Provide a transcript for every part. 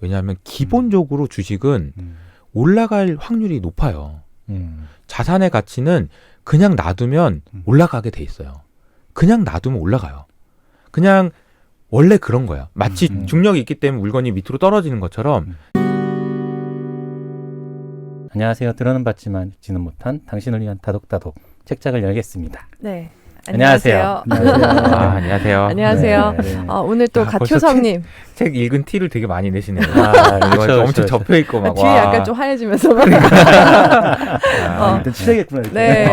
왜냐하면 기본적으로 주식은 올라갈 확률이 높아요. 자산의 가치는 그냥 놔두면 올라가게 돼 있어요. 그냥 놔두면 올라가요. 그냥 원래 그런 거야. 마치 중력이 있기 때문에 물건이 밑으로 떨어지는 것처럼. 안녕하세요. 들어는 봤지만 읽지는 못한 당신을 위한 다독다독 책장을 열겠습니다. 네. 안녕하세요. 안녕하세요. 안녕하세요. 네. 오늘 또 갓효성님. 책 읽은 티를 되게 많이 내시네요. 그렇죠, 엄청 접혀 있고 막. 뒤에 약간 좀 하얘지면서. 일단 치자겠구나. 네.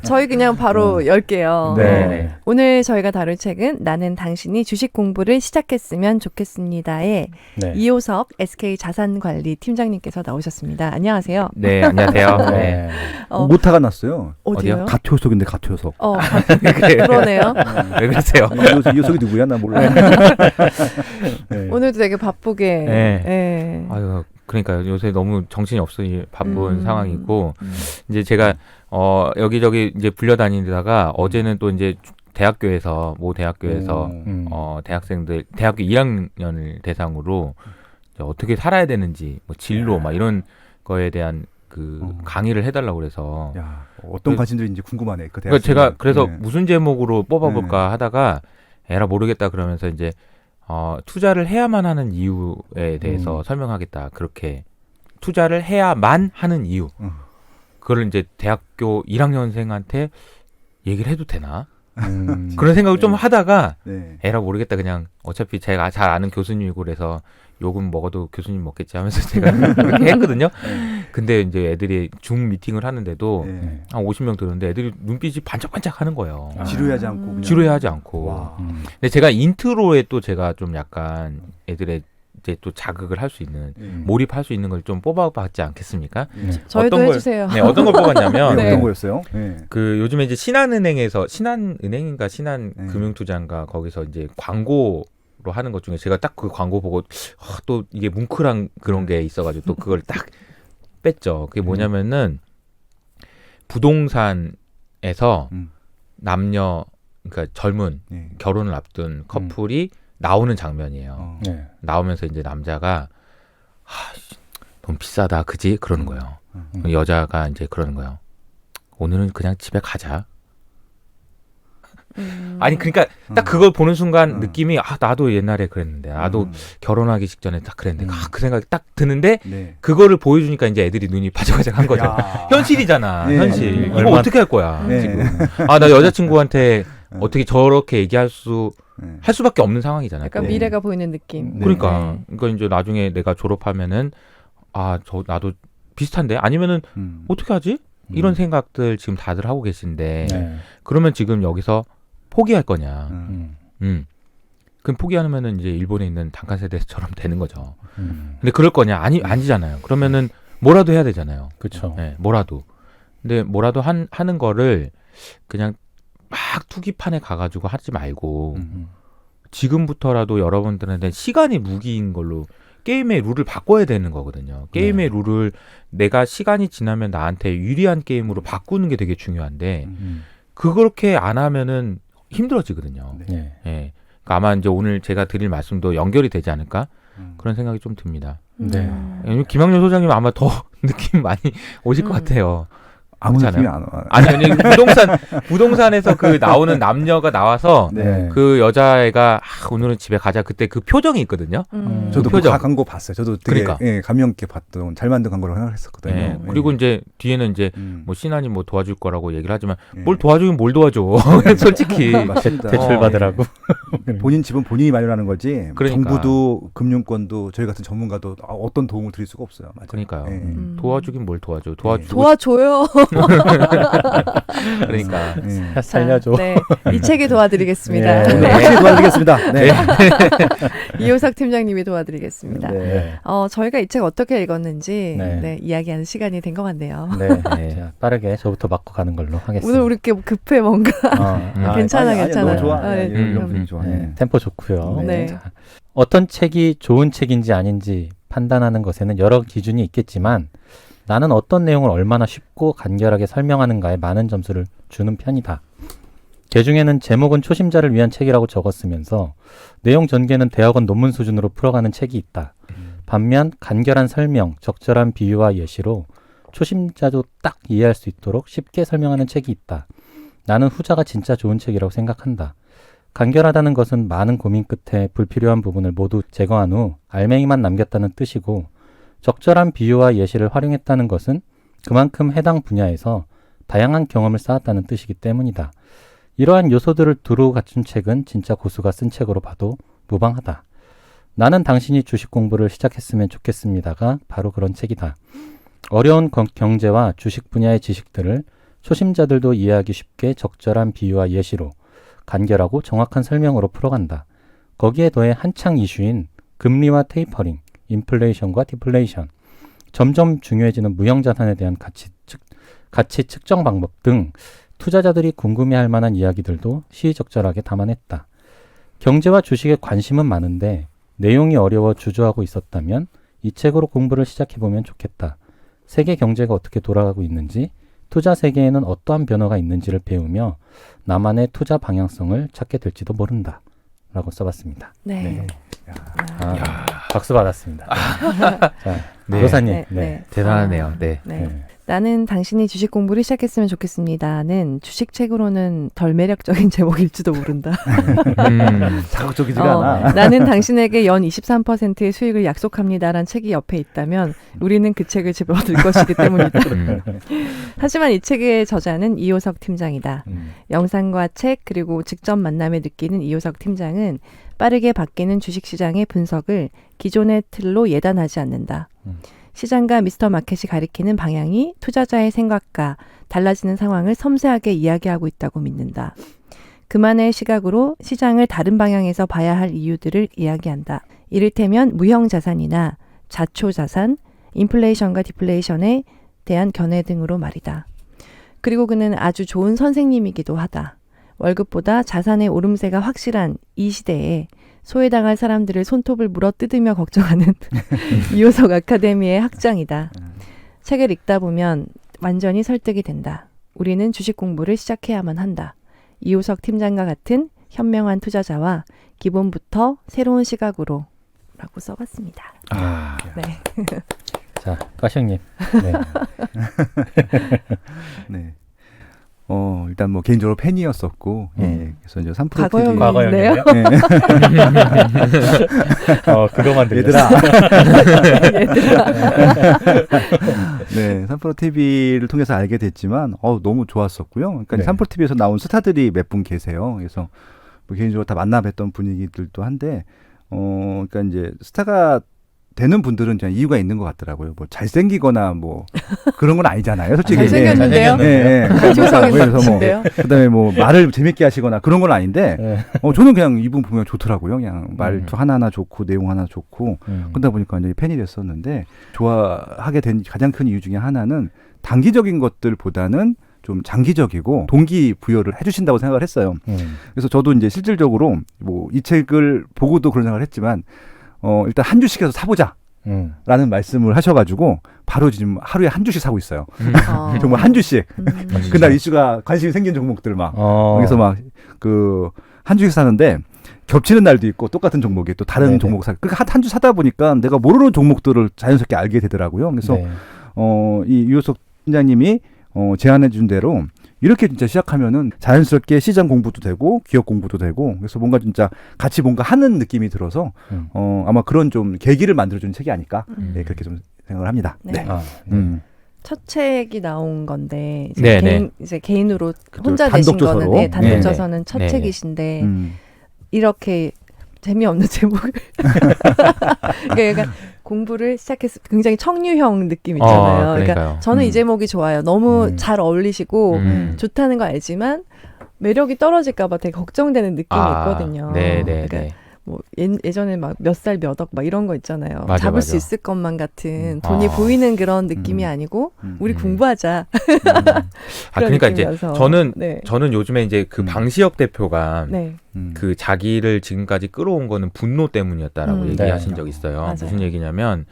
저희 그냥 바로 열게요. 네. 오늘 저희가 다룰 책은 나는 당신이 주식 공부를 시작했으면 좋겠습니다의 네. 이호석 SK자산관리 팀장님께서 나오셨습니다. 안녕하세요. 네, 안녕하세요. 네. 네. 오타가 났어요. 어디요? 갓효석인데 갓효석. 그러네요. 왜 그러세요? 이 녀석이 누구야? 나 몰라. 네. 오늘도 되게 바쁘게. 네. 네. 아유, 그러니까요. 요새 너무 정신이 없으니 바쁜 상황이고, 이제 제가 여기저기 이제 불려다니다가 어제는 또 이제 대학교에서 모 대학교에서 대학생들 대학교 1학년을 대상으로 이제 어떻게 살아야 되는지 뭐 진로 막 이런 거에 대한 그 강의를 해달라고 그래서. 야, 어떤 관심들인지 궁금하네. 그 그러니까 제가 그래서 네. 무슨 제목으로 뽑아볼까 하다가 에라 모르겠다 그러면서 이제 투자를 해야만 하는 이유에 대해서 설명하겠다. 그렇게 투자를 해야만 하는 이유. 그걸 이제 대학교 1학년생한테 얘기를 해도 되나? 그런 생각을 좀 하다가 네. 에라 모르겠다. 그냥 어차피 제가 잘 아는 교수님이고 그래서 욕은 먹어도 교수님 먹겠지 하면서 제가 그렇게 했거든요. 근데 이제 애들이 줌 미팅을 하는데도 네. 한 50명 들었는데 애들이 눈빛이 반짝반짝 하는 거예요. 지루해하지 않고 그냥. 지루해하지 않고. 와. 근데 제가 인트로에 또 제가 좀 약간 애들의 이제 또 자극을 할 수 있는 몰입할 수 있는 걸 좀 뽑아봤지 않겠습니까? 저희도 어떤 걸- 해주세요. 네, 어떤 걸 뽑았냐면 네. 어떤 거였어요? 네. 그 요즘에 이제 신한은행에서 신한은행인가 네. 신한금융투자인가 거기서 이제 광고로 하는 것 중에 제가 딱 그 광고 보고 또 이게 뭉클한 그런 게 있어가지고 또 그걸 딱 뺐죠. 그게 뭐냐면은 부동산에서 남녀 그러니까 젊은 네. 결혼을 앞둔 커플이 나오는 장면이에요. 네. 나오면서 이제 남자가 너무 비싸다 그지 그러는 거예요. 여자가 이제 그러는 거예요. 오늘은 그냥 집에 가자. 아니 그러니까 딱 그걸 보는 순간 느낌이 나도 옛날에 그랬는데 나도 결혼하기 직전에 딱 그랬는데 그 생각이 딱 드는데 네. 그거를 보여주니까 이제 애들이 눈이 바짝바짝한 거죠. 야. 현실이잖아. 네. 현실. 이거 얼마- 어떻게 할 거야 네. 지금. 나 여자친구한테 어떻게 저렇게 얘기할 할 수밖에 없는 상황이잖아요. 약간 또. 미래가 보이는 느낌. 네. 그러니까 이제 나중에 내가 졸업하면은 나도 비슷한데 아니면은 어떻게 하지? 이런 생각들 지금 다들 하고 계신데 네. 그러면 지금 여기서 포기할 거냐? 그럼 포기하면은 이제 일본에 있는 단칸 세대처럼 되는 거죠. 근데 그럴 거냐? 아니잖아요. 그러면은 뭐라도 해야 되잖아요. 그렇죠. 네, 뭐라도. 근데 뭐라도 하는 거를 그냥 막 투기판에 가가지고 하지 말고 지금부터라도 여러분들한테 시간이 무기인 걸로 게임의 룰을 바꿔야 되는 거거든요. 게임의 룰을 내가 시간이 지나면 나한테 유리한 게임으로 바꾸는 게 되게 중요한데 그렇게 안 하면은 힘들어지거든요. 네. 예. 그러니까 아마 이제 오늘 제가 드릴 말씀도 연결이 되지 않을까 그런 생각이 좀 듭니다. 네. 왜냐면 김학렬 소장님 아마 더 느낌 많이 오실 것 같아요. 아무 느낌이 그렇잖아요. 안 와. 아니 부동산에서 그 나오는 남녀가 나와서 네. 그 여자애가 오늘은 집에 가자 그때 그 표정이 있거든요. 저도 그 그 표정. 광고 봤어요. 저도 되게 그러니까. 감명 깊게 봤던 잘 만든 광고라고 생각했었거든요. 예. 그리고 이제 뒤에는 이제 뭐 신한이 뭐 도와줄 거라고 얘기를 하지만 예. 뭘 도와주긴 뭘 도와줘. 솔직히. 맞습니다. 대출 받으라고. 본인 집은 본인이 마련하는 거지. 그러니까. 정부도 금융권도 저희 같은 전문가도 어떤 도움을 드릴 수가 없어요. 맞아요. 그러니까요. 예. 도와주긴 뭘 도와줘. 도와주고 도와줘요. 그러니까. 예. 살려줘. 네. 이 책이 도와드리겠습니다. 네. 오늘 확실히 도와드리겠습니다. 네. 이호석 팀장님이 도와드리겠습니다. 네. 저희가 이 책 어떻게 읽었는지 네. 이야기하는 시간이 된 것 같네요. 네. 네. 자, 빠르게 저부터 맞고 가는 걸로 하겠습니다. 오늘 우리 이렇게 급해 뭔가. 괜찮아, 아니, 괜찮아. 너무 좋아. 아, 예, 네. 이런 분위기 좋아. 네, 템포 좋고요. 네. 자, 어떤 책이 좋은 책인지 아닌지 판단하는 것에는 여러 기준이 있겠지만 나는 어떤 내용을 얼마나 쉽고 간결하게 설명하는가에 많은 점수를 주는 편이다. 개중에는 제목은 초심자를 위한 책이라고 적었으면서 내용 전개는 대학원 논문 수준으로 풀어가는 책이 있다. 반면 간결한 설명, 적절한 비유와 예시로 초심자도 딱 이해할 수 있도록 쉽게 설명하는 책이 있다. 나는 후자가 진짜 좋은 책이라고 생각한다. 간결하다는 것은 많은 고민 끝에 불필요한 부분을 모두 제거한 후 알맹이만 남겼다는 뜻이고, 적절한 비유와 예시를 활용했다는 것은 그만큼 해당 분야에서 다양한 경험을 쌓았다는 뜻이기 때문이다. 이러한 요소들을 두루 갖춘 책은 진짜 고수가 쓴 책으로 봐도 무방하다. 나는 당신이 주식 공부를 시작했으면 좋겠습니다가 바로 그런 책이다. 어려운 경제와 주식 분야의 지식들을 초심자들도 이해하기 쉽게 적절한 비유와 예시로 간결하고 정확한 설명으로 풀어간다. 거기에 더해 한창 이슈인 금리와 테이퍼링, 인플레이션과 디플레이션, 점점 중요해지는 무형자산에 대한 가치 측정 방법 등 투자자들이 궁금해할 만한 이야기들도 시의적절하게 담아냈다. 경제와 주식에 관심은 많은데 내용이 어려워 주저하고 있었다면 이 책으로 공부를 시작해보면 좋겠다. 세계 경제가 어떻게 돌아가고 있는지, 투자 세계에는 어떠한 변화가 있는지를 배우며 나만의 투자 방향성을 찾게 될지도 모른다. 라고 써봤습니다. 네. 박수 받았습니다. 자, 네. 노사님. 네, 네. 대단하네요. 네. 네. 네. 나는 당신이 주식 공부를 시작했으면 좋겠습니다는 주식책으로는 덜 매력적인 제목일지도 모른다. 자극적이지가 않아. 나는 당신에게 연 23%의 수익을 약속합니다란 책이 옆에 있다면 우리는 그 책을 집어들 것이기 때문이다. 하지만 이 책의 저자는 이효석 팀장이다. 영상과 책 그리고 직접 만남에 느끼는 이효석 팀장은 빠르게 바뀌는 주식시장의 분석을 기존의 틀로 예단하지 않는다. 시장과 미스터 마켓이 가리키는 방향이 투자자의 생각과 달라지는 상황을 섬세하게 이야기하고 있다고 믿는다. 그만의 시각으로 시장을 다른 방향에서 봐야 할 이유들을 이야기한다. 이를테면 무형자산이나 자초자산, 인플레이션과 디플레이션에 대한 견해 등으로 말이다. 그리고 그는 아주 좋은 선생님이기도 하다. 월급보다 자산의 오름세가 확실한 이 시대에 소외당할 사람들을 손톱을 물어뜯으며 걱정하는 이효석 아카데미의 학장이다. 책을 읽다 보면 완전히 설득이 된다. 우리는 주식 공부를 시작해야만 한다. 이효석 팀장과 같은 현명한 투자자와 기본부터 새로운 시각으로 라고 써봤습니다. 네. 자, 까시형님. 네. 네. 일단 뭐 개인적으로 팬이었었고, 예. 그래서 이제 3프로 TV. 과거형이네요. 예. 그거만 들렸어. 얘들아. 네, 3프로 TV를 통해서 알게 됐지만, 너무 좋았었고요. 그러니까 네. 3프로 TV에서 나온 스타들이 몇 분 계세요. 그래서 뭐 개인적으로 다 만나뵀던 분위기들도 한데, 그러니까 이제 스타가 되는 분들은 그냥 이유가 있는 것 같더라고요. 뭐 잘생기거나 뭐 그런 건 아니잖아요. 솔직히. 잘생겼는데요? 네. 이효석이 그래서 뭐 멋진데요? 그다음에 뭐 말을 재밌게 하시거나 그런 건 아닌데, 저는 그냥 이분 보면 좋더라고요. 그냥 말투 하나하나 좋고 내용 하나 좋고 그러다 보니까 완전히 팬이 됐었는데, 좋아하게 된 가장 큰 이유 중에 하나는 단기적인 것들보다는 좀 장기적이고 동기부여를 해주신다고 생각을 했어요. 그래서 저도 이제 실질적으로 뭐 이 책을 보고도 그런 생각을 했지만, 일단 한 주씩해서 사보자. 라는 말씀을 하셔가지고 바로 지금 하루에 한 주씩 사고 있어요. 정말 한 주씩. 그날 이슈가 관심이 생긴 종목들 막. 그래서 막 한 주씩 사는데 겹치는 날도 있고 똑같은 종목이 또 다른 종목 사. 그러니까 한 주 사다 보니까 내가 모르는 종목들을 자연스럽게 알게 되더라고요. 그래서 이 유효석 팀장님이 제안해 준 대로 이렇게 진짜 시작하면은 자연스럽게 시장 공부도 되고 기업 공부도 되고, 그래서 뭔가 진짜 같이 뭔가 하는 느낌이 들어서 아마 그런 좀 계기를 만들어주는 책이 아닐까, 네, 그렇게 좀 생각을 합니다. 네. 네. 첫 책이 나온 건데 이제 개인으로 그쵸, 혼자 내신 거는 단독 단독저서는 첫 책이신데 이렇게 재미없는 제목을 그러니까 공부를 시작해서 굉장히 청류형 느낌 있잖아요. 그러니까 저는 이 제목이 좋아요. 너무 잘 어울리시고 좋다는 거 알지만 매력이 떨어질까 봐 되게 걱정되는 느낌이 있거든요. 그러니까 뭐 예전에 막 몇 살 몇 억 막 이런 거 있잖아요. 잡을 수 있을 것만 같은 돈이 보이는 그런 느낌이 아니고 우리 공부하자. 그러니까 느낌이어서. 이제 저는 요즘에 이제 그 방시혁 대표가 그 자기를 지금까지 끌어온 거는 분노 때문이었다라고 얘기하신 적이 있어요. 맞아요. 무슨 얘기냐면,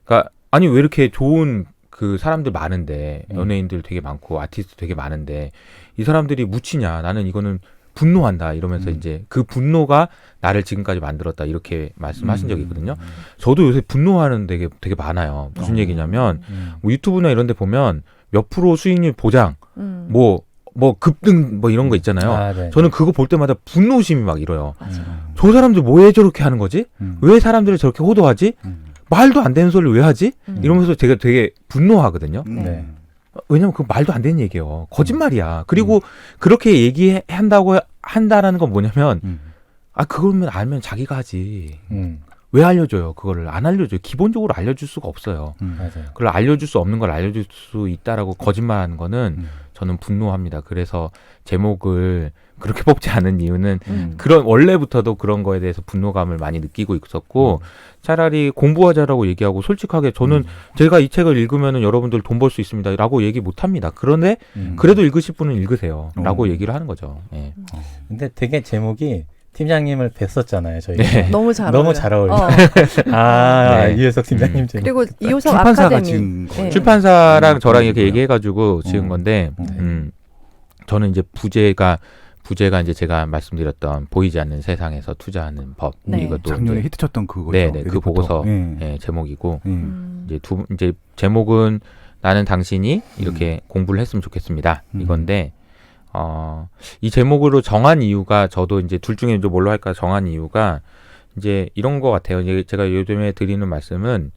그러니까 아니 왜 이렇게 좋은 그 사람들 많은데, 연예인들 되게 많고 아티스트 되게 많은데 이 사람들이 묻히냐. 나는 이거는 분노한다 이러면서 이제 그 분노가 나를 지금까지 만들었다 이렇게 말씀하신 적이 있거든요. 저도 요새 분노하는 되게 많아요. 무슨 얘기냐면 뭐 유튜브나 이런 데 보면 몇 프로 수익률 보장 뭐 급등 뭐 이런 거 있잖아요. 네. 저는 그거 볼 때마다 분노심이 막 일어요. 맞아. 저 사람들 왜 저렇게 하는 거지? 왜 사람들을 저렇게 호도하지? 말도 안 되는 소리를 왜 하지? 이러면서 제가 되게 분노하거든요. 네. 왜냐면 그 말도 안 되는 얘기예요. 거짓말이야. 그리고 그렇게 한다라는 건 뭐냐면 그걸면 알면 자기가 하지. 왜 알려줘요? 그거를 안 알려줘요. 기본적으로 알려줄 수가 없어요. 맞아요. 그걸 알려줄 수 없는 걸 알려줄 수 있다라고 거짓말하는 거는 저는 분노합니다. 그래서 제목을 그렇게 뽑지 않은 이유는 그런 원래부터도 그런 거에 대해서 분노감을 많이 느끼고 있었고 차라리 공부하자라고 얘기하고 솔직하게 저는 제가 이 책을 읽으면은 여러분들 돈 벌 수 있습니다라고 얘기 못 합니다. 그런데 그래도 읽으실 분은 읽으세요라고 얘기를 하는 거죠. 예. 근데 되게 제목이 팀장님을 뵀었잖아요. 저희 네. 너무 잘 너무 어울려요. 잘 어울려. 네. 이효석 팀장님 제목. 그리고 이호석 출판사가 아카데미. 지은 거예요. 출판사랑 저랑 이렇게 거예요. 얘기해가지고 지은 건데 저는 이제 부제가 이제 제가 말씀드렸던 보이지 않는 세상에서 투자하는 법 네. 이것도 작년에 이제 히트쳤던 그거죠. 네네 그 에디포터. 보고서 예. 예, 제목이고 예. 이제 제목은 나는 당신이 이렇게 공부를 했으면 좋겠습니다 이건데 이 제목으로 정한 이유가 저도 이제 둘 중에 이제 뭘로 할까 정한 이유가 이제 이런 것 같아요. 이제 제가 요즘에 드리는 말씀은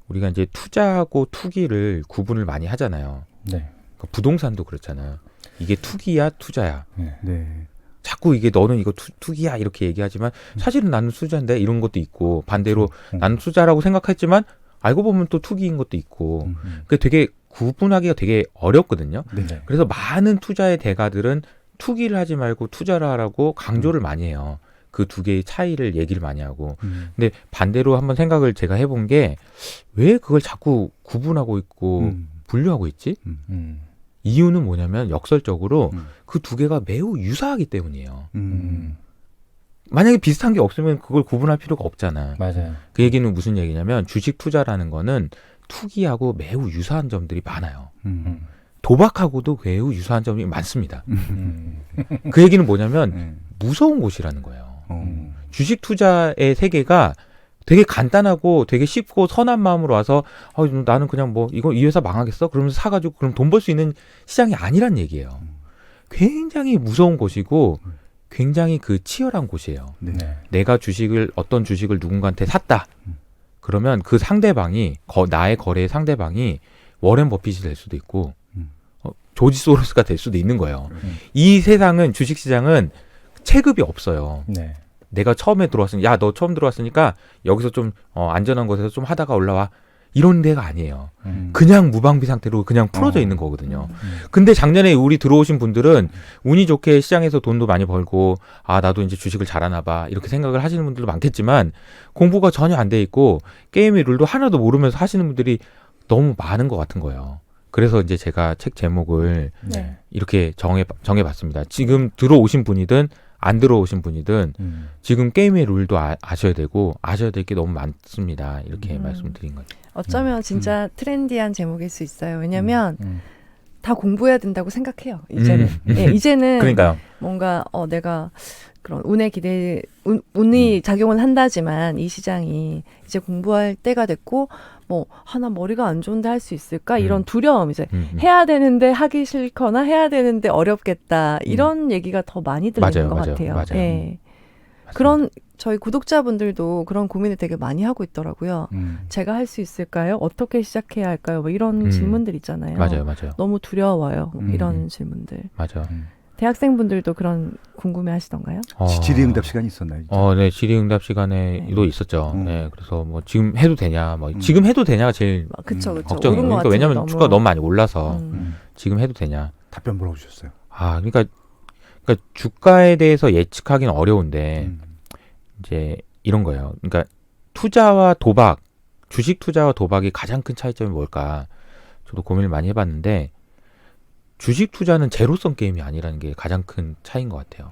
우리가 이제 투자하고 투기를 구분을 많이 하잖아요. 네. 그러니까 부동산도 그렇잖아요. 이게 투기야 투자야. 네. 자꾸 이게 너는 이거 투기야 이렇게 얘기하지만 사실은 나는 투자인데 이런 것도 있고 반대로 나는 투자라고 생각했지만 알고 보면 또 투기인 것도 있고 그게 되게 구분하기가 되게 어렵거든요. 네. 그래서 많은 투자의 대가들은 투기를 하지 말고 투자를 하라고 강조를 많이 해요. 그 두 개의 차이를 얘기를 많이 하고. 근데 반대로 한번 생각을 제가 해본 게 왜 그걸 자꾸 구분하고 있고 분류하고 있지? 이유는 뭐냐면 역설적으로 그 두 개가 매우 유사하기 때문이에요. 만약에 비슷한 게 없으면 그걸 구분할 필요가 없잖아. 맞아요. 그 얘기는 무슨 얘기냐면 주식 투자라는 거는 투기하고 매우 유사한 점들이 많아요. 도박하고도 매우 유사한 점이 많습니다. 그 얘기는 뭐냐면 무서운 곳이라는 거예요. 주식 투자의 세계가 되게 간단하고 되게 쉽고 선한 마음으로 와서 나는 그냥 뭐 이거 이 회사 망하겠어? 그러면서 사가지고 그럼 돈 벌 수 있는 시장이 아니란 얘기예요. 굉장히 무서운 곳이고 굉장히 그 치열한 곳이에요. 네. 내가 어떤 주식을 누군가한테 샀다. 그러면 그 상대방이 나의 거래의 상대방이 워렌 버핏이 될 수도 있고 조지 소로스가 될 수도 있는 거예요. 이 세상은 주식시장은 체급이 없어요. 네. 내가 처음에 들어왔으니까 너 처음 들어왔으니까 여기서 좀 안전한 곳에서 좀 하다가 올라와. 이런 데가 아니에요. 그냥 무방비 상태로 그냥 풀어져 있는 거거든요. 근데 작년에 우리 들어오신 분들은 운이 좋게 시장에서 돈도 많이 벌고 나도 이제 주식을 잘하나 봐 이렇게 생각을 하시는 분들도 많겠지만 공부가 전혀 안 돼 있고 게임의 룰도 하나도 모르면서 하시는 분들이 너무 많은 것 같은 거예요. 그래서 이제 제가 책 제목을 네. 이렇게 정해봤습니다. 지금 들어오신 분이든 안 들어오신 분이든 지금 게임의 룰도 아셔야 되고 아셔야 될 게 너무 많습니다. 이렇게 말씀드린 거죠. 어쩌면 진짜 트렌디한 제목일 수 있어요. 왜냐면 다 공부해야 된다고 생각해요. 이제는. 예, 이제는 그러니까요. 뭔가 내가 그런 운이 작용은 한다지만 이 시장이 이제 공부할 때가 됐고 나 머리가 안 좋은데 할 수 있을까 이런 두려움 이제 해야 되는데 하기 싫거나 해야 되는데 어렵겠다 이런 얘기가 더 많이 들리는 것 같아요. 맞아요. 예. 그런 저희 구독자분들도 그런 고민을 되게 많이 하고 있더라고요. 제가 할 수 있을까요? 어떻게 시작해야 할까요? 뭐 이런 질문들 있잖아요. 맞아요. 너무 두려워요. 이런 질문들. 맞아. 대학생분들도 그런 궁금해하시던가요? 질의응답 시간이 있었나요? 네, 질의응답 시간에도 있었죠. 네, 그래서 뭐 지금 해도 되냐, 지금 해도 되냐가 제일 그쵸. 걱정이에요. 그러니까 왜냐하면 주가가 너무 많이 올라서 지금 해도 되냐. 답변 뭐라고 주셨어요? 그러니까 주가에 대해서 예측하기는 어려운데 이제 이런 거예요. 그러니까 투자와 도박, 주식 투자와 도박이 가장 큰 차이점이 뭘까? 저도 고민을 많이 해봤는데. 주식 투자는 제로섬 게임이 아니라는 게 가장 큰 차이인 것 같아요.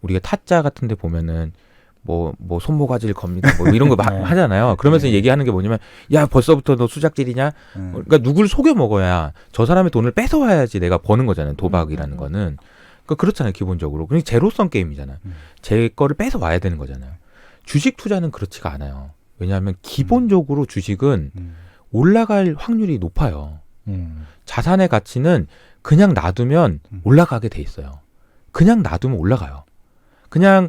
우리가 타짜 같은 데 보면은 뭐 손모가지를 겁니다. 뭐 이런 거 막 하잖아요. 그러면서 얘기하는 게 뭐냐면 야 벌써부터 너 수작질이냐? 그러니까 누굴 속여 먹어야 저 사람의 돈을 뺏어와야지 내가 버는 거잖아요. 도박이라는 거는. 그렇잖아요, 기본적으로. 그러니까 제로성 게임이잖아요. 제 거를 뺏어 와야 되는 거잖아요. 주식 투자는 그렇지가 않아요. 왜냐하면 기본적으로 주식은 올라갈 확률이 높아요. 자산의 가치는 그냥 놔두면 올라가게 돼 있어요. 그냥 놔두면 올라가요. 그냥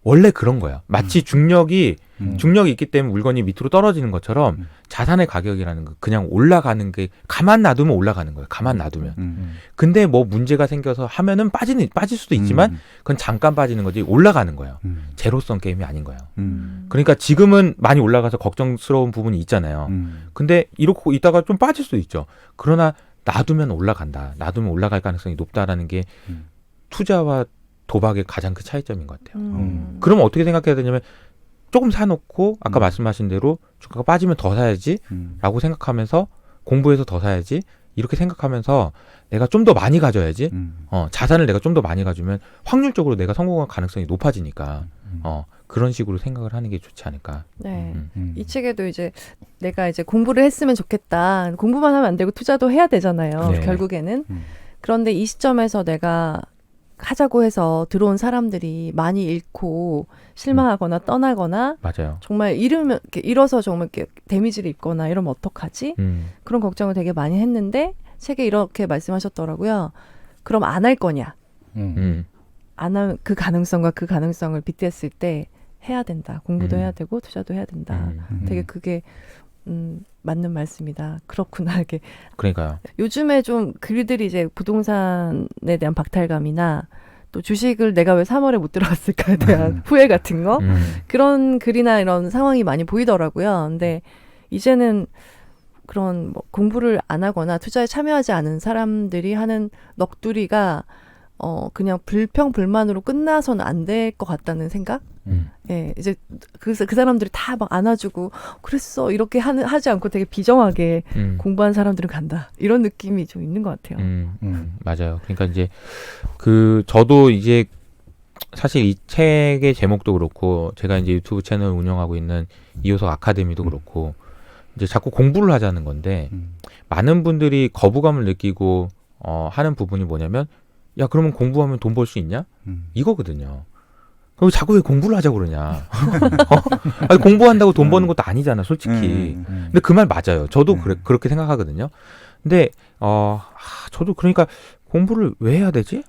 원래 그런 거야. 마치 중력이 있기 때문에 물건이 밑으로 떨어지는 것처럼 자산의 가격이라는 거 그냥 올라가는 게 가만 놔두면 올라가는 거예요. 가만 놔두면. 근데 뭐 문제가 생겨서 하면은 빠질 수도 있지만 그건 잠깐 빠지는 거지 올라가는 거예요. 제로성 게임이 아닌 거예요. 그러니까 지금은 많이 올라가서 걱정스러운 부분이 있잖아요. 근데 이러고 있다가 좀 빠질 수도 있죠. 그러나 놔두면 올라간다. 놔두면 올라갈 가능성이 높다라는 게 투자와 도박의 가장 큰 차이점인 것 같아요. 그러면 어떻게 생각해야 되냐면 조금 사놓고 아까 말씀하신 대로 주가가 빠지면 더 사야지 라고 생각하면서 공부해서 더 사야지 이렇게 생각하면서 내가 좀 더 많이 가져야지 자산을 내가 좀 더 많이 가지면 확률적으로 내가 성공할 가능성이 높아지니까 그런 식으로 생각을 하는 게 좋지 않을까. 네. 이 책에도 이제 내가 이제 공부를 했으면 좋겠다. 공부만 하면 안 되고 투자도 해야 되잖아요. 네. 결국에는. 그런데 이 시점에서 내가 하자고 해서 들어온 사람들이 많이 잃고 실망하거나 떠나거나 맞아요. 정말 잃어서 정말 이렇게 데미지를 입거나 이러면 어떡하지? 그런 걱정을 되게 많이 했는데 책에 이렇게 말씀하셨더라고요. 그럼 안 할 거냐? 안 하면 그 가능성과 그 가능성을 빗댔을 때 해야 된다. 공부도 해야 되고 투자도 해야 된다. 되게 그게 맞는 말씀이다. 그렇구나. 이게 그러니까요. 요즘에 좀 글들이 이제 부동산에 대한 박탈감이나 또 주식을 내가 왜 3월에 못 들어갔을까에 대한 후회 같은 거 그런 글이나 이런 상황이 많이 보이더라고요. 근데 이제는 그런 뭐 공부를 안 하거나 투자에 참여하지 않은 사람들이 하는 넋두리가 그냥 불평불만으로 끝나서는 안 될 것 같다는 생각? 예, 이제 그 사람들이 다 막 안아주고 그랬어 이렇게 하지 않고 되게 비정하게 공부한 사람들은 간다 이런 느낌이 좀 있는 것 같아요. 맞아요. 그러니까 이제 저도 이제 사실 이 책의 제목도 그렇고 제가 이제 유튜브 채널 운영하고 있는 이호석 아카데미도 그렇고 이제 자꾸 공부를 하자는 건데 많은 분들이 거부감을 느끼고 하는 부분이 뭐냐면 야 그러면 공부하면 돈 벌 수 있냐? 이거거든요. 그럼 자꾸 왜 공부를 하자고 그러냐? 아니, 공부한다고 돈 버는 것도 아니잖아, 솔직히. 근데 그 말 맞아요. 저도 그렇게 생각하거든요. 근데 저도 그러니까 공부를 왜 해야 되지?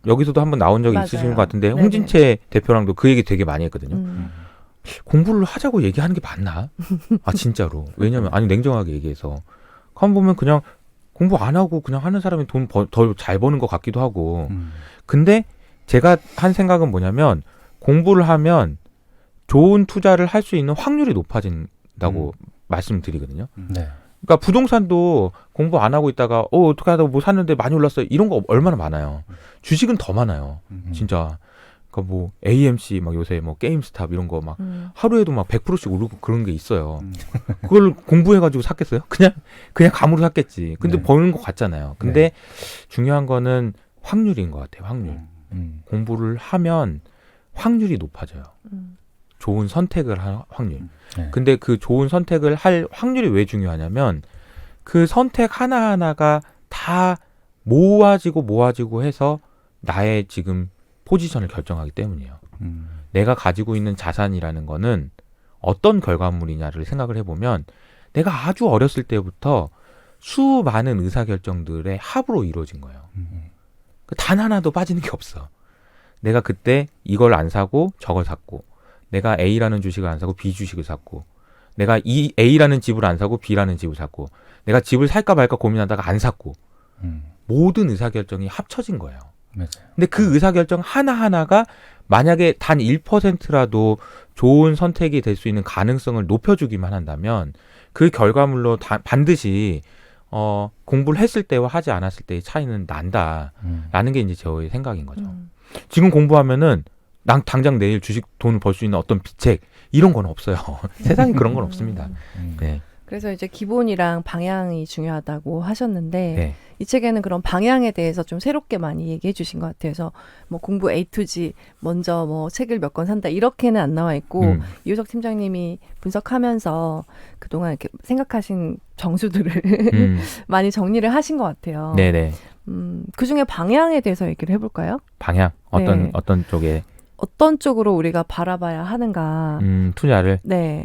여기서도 한번 나온 적이 맞아요. 있으신 것 같은데 네네. 홍진채 대표랑도 그 얘기 되게 많이 했거든요. 공부를 하자고 얘기하는 게 맞나? 아 진짜로. 왜냐면 아니 냉정하게 얘기해서 한번 보면 그냥 공부 안 하고 그냥 하는 사람이 돈 더 잘 버는 것 같기도 하고. 근데 제가 한 생각은 뭐냐면 공부를 하면 좋은 투자를 할 수 있는 확률이 높아진다고 말씀드리거든요. 네. 그러니까 부동산도 공부 안 하고 있다가 어떻게 하다가 뭐 샀는데 많이 올랐어요. 이런 거 얼마나 많아요. 주식은 더 많아요. 진짜. 그러니까 뭐 AMC 막 요새 뭐 게임스탑 이런 거 막 하루에도 막 100%씩 오르고 그런 게 있어요. 그걸 공부해가지고 샀겠어요? 그냥 감으로 샀겠지. 근데 네. 버는 것 같잖아요. 근데 중요한 거는 확률인 것 같아요. 확률. 공부를 하면 확률이 높아져요. 좋은 선택을 할 확률. 네. 근데 그 좋은 선택을 할 확률이 왜 중요하냐면 그 선택 하나하나가 다 모아지고 해서 나의 지금 포지션을 결정하기 때문이에요. 내가 가지고 있는 자산이라는 거는 어떤 결과물이냐를 생각을 해보면 내가 아주 어렸을 때부터 수많은 의사결정들의 합으로 이루어진 거예요. 단 하나도 빠지는 게 없어. 내가 그때 이걸 안 사고 저걸 샀고 내가 A라는 주식을 안 사고 B 주식을 샀고 내가 이 A라는 집을 안 사고 B라는 집을 샀고 내가 집을 살까 말까 고민하다가 안 샀고 모든 의사결정이 합쳐진 거예요. 맞아요. 근데 그 의사결정 하나하나가 만약에 단 1%라도 좋은 선택이 될 수 있는 가능성을 높여주기만 한다면 그 결과물로 반드시 공부를 했을 때와 하지 않았을 때의 차이는 난다라는 게 이제 저의 생각인 거죠. 지금 공부하면은 당장 내일 주식 돈을 벌 수 있는 어떤 비책 이런 건 없어요. 세상에 그런 건 없습니다. 네. 그래서 이제 기본이랑 방향이 중요하다고 하셨는데 네. 이 책에는 그런 방향에 대해서 좀 새롭게 많이 얘기해 주신 것 같아요. 그래서 뭐 공부 A to G 먼저 뭐 책을 몇 권 산다 이렇게는 안 나와 있고 이호석 팀장님이 분석하면서 그동안 이렇게 생각하신 정수들을 많이 정리를 하신 것 같아요. 네네. 그중에 방향에 대해서 얘기를 해볼까요? 방향 어떤 쪽에 어떤 쪽으로 우리가 바라봐야 하는가. 투자를 네.